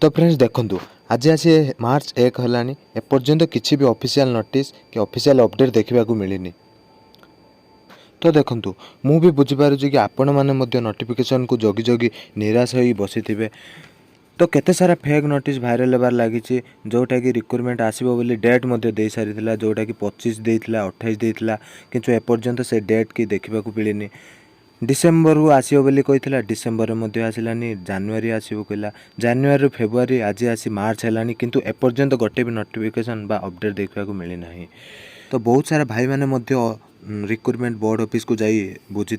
तो फ्रेंड्स देखंतु आज आसी मार्च 1 हलानी एपर्यंत किसी भी ऑफिशियल नोटिस कि ऑफिशियल अपडेट देखा मिलनी। तो देखंतु मु भी बुझीपारुछि कि आपण माने मध्य नोटिफिकेशन को जगी जगी निराश होई बसी थिबे। तो केते सारा फेक नोटिस भाइराल होबार लागिछि जोटा कि रिक्रुटमेंट आसीबो बोली डेट मध्य दे सारिथिला जोटा कि 25 देइथिला 28 देइथिला किंतु एपर्यंत से डेट की देखा मिलनी। डिसेम्बर को आसो बोली कही डिसेम्बर में आसलानी जानुरी आसो कहला जानुरी फेब्रुआरी आज आसी मार्च है किंतु एपर्यंत गोटे भी नोटिफिकेशन बा अपडेट देखा मिलना। तो बहुत सारा भाई मैंने रिक्रुटमेंट बोर्ड ऑफिस को जाई बुझी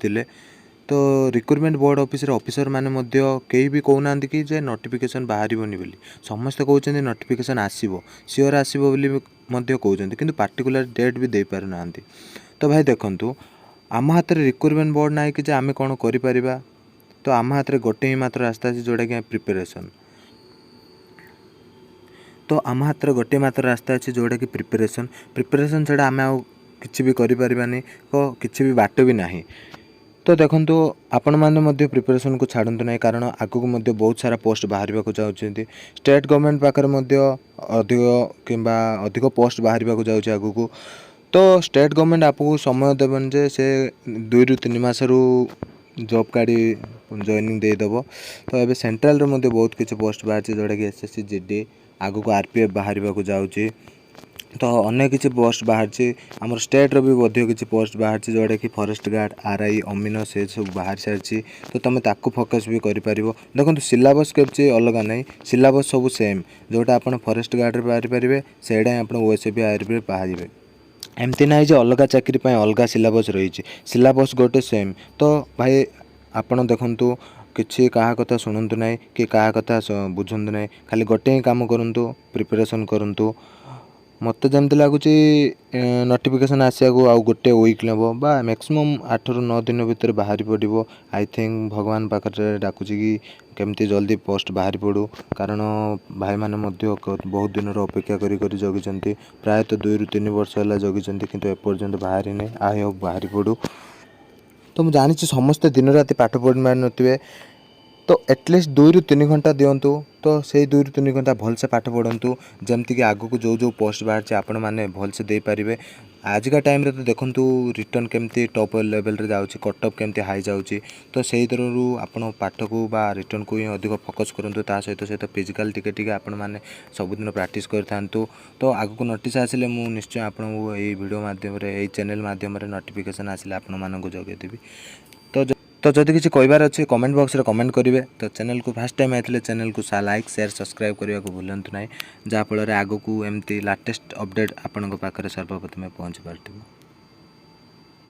तो रिक्रुटमेंट बोर्ड ऑफिसर मैंने कई भी कहना कि जे नोटिफिकेशन बाहर बोली समस्ते कहते नोटिफिकेशन आसो सियोर आसो कहते कि पार्टिकुलर डेट भी दे पारना। तो भाई देखंतु आम हाथ में रिक्रुटमेंट बोर्ड ना कि आम कौन कर तो आम हाथ में गोटे ही मात्र रास्ता अच्छे जोटा कि प्रिपेरेसन। तो आम हाथ में गोटे मात्र रास्ता अच्छे जोटा कि प्रिपेरेसन छड़ा आम कि भी करें तो किसी भी बाट भी ना। तो देखो आपण मैंने प्रिपेरेसन को छाड़ू ना कारण आगक बहुत सारा पोस्ट बाहर को चाहते स्टेट गवर्नमेंट पाखे अधिक कि अधिक पोस्ट बाहर को जाऊँच आगक। तो स्टेट गवर्नमेंट आपको समय देवन जे से 2 ରୁ 3 मासरू जॉब कार्ड जॉइनिंग देदेव। तो ये सेंट्रल बहुत किसी पोस्ट बाहर जोटा कि एसएससी जीडी आगक आरपीएफ बाहर को जाऊँगी। तो अनेक किसी पोस्ट बाहर आम स्टेट भी बहुत किसी पोस्ट बाहर जोटा कि फॉरेस्ट गार्ड आरआई अमीन से सब बाहर सारी। तो तुम ताकू फोकस भी कर देखो सिलेबस के अलग ना सिलेबस सब सेम जोटा आप फॉरेस्ट गार्ड बाहर पारे से आप ओएसएफबी आरपीएफ बाहर एमती ना अलग चाकरी अलग सिलेबस रही सिलेबस गोटे सेम। तो भाई आपण देखंतु किसी कहा कथा शुणु ना कि कहा कथा बुझु ना खाली गोटे ही काम करूँ प्रिपेरेसन करूँ। मत जमती लगुच नोटिफिकेशन आसा गोटे वीक नेब बा मैक्सिमम 8 ରୁ 9 दिन भितर बाहरी पड़ो। आई थिंक भगवान पाखे डाकुची कि केमती जल्दी पोस्ट बाहरी पड़ू कारण भाई मैंने बहुत दिन अपेक्षा कर जगी प्रायतः 2 ରୁ 3 वर्ष है जगी किंतु एपर्यंत बाहरी नहीं आई होप बाहरी पड़ू। तो मुझे जानी समस्ते दिन राति पाठ पढ़ी मार नथिबे तो एटलिस्ट 2 ରୁ 3 घंटा दिंतु तो से 2 ରୁ 3 घंटा भलसे पाठ पढ़ु जमती कि आगक जो जो पोस्ट बाहर आपण मैंने भलसे दे पारे। आजिका टाइम रे तो देखंतु रिटर्न केमती टॉप लेवल रे जाउची कटअप केमती हाई जाउची। तो से तरु आपण पाठ को बा रिटर्न को ही अधिक फोकस करंतु ता सहित सहित फिजिकल टिके टिके आपण मैंने सबुदिन प्रैक्टिस करथांतु। तो आगक नोटिस आसिले मु निश्चय आपण को एई वीडियो माध्यम रे एई चैनल माध्यम रे नोटिफिकेशन आसिले आपण मानन को जगे देबी। तो जदि किसी कहबार अच्छे कमेंट बॉक्स रे कमेंट करेंगे। तो चैनल को फास्ट टाइम आते चैनल को लाइक शेयर सब्सक्राइब करने को भूलु ना जहाँफल आग को एमती लाटेस्ट अपडेट आपण पाखे सर्वप्रथमें पहुँची पार्थिव।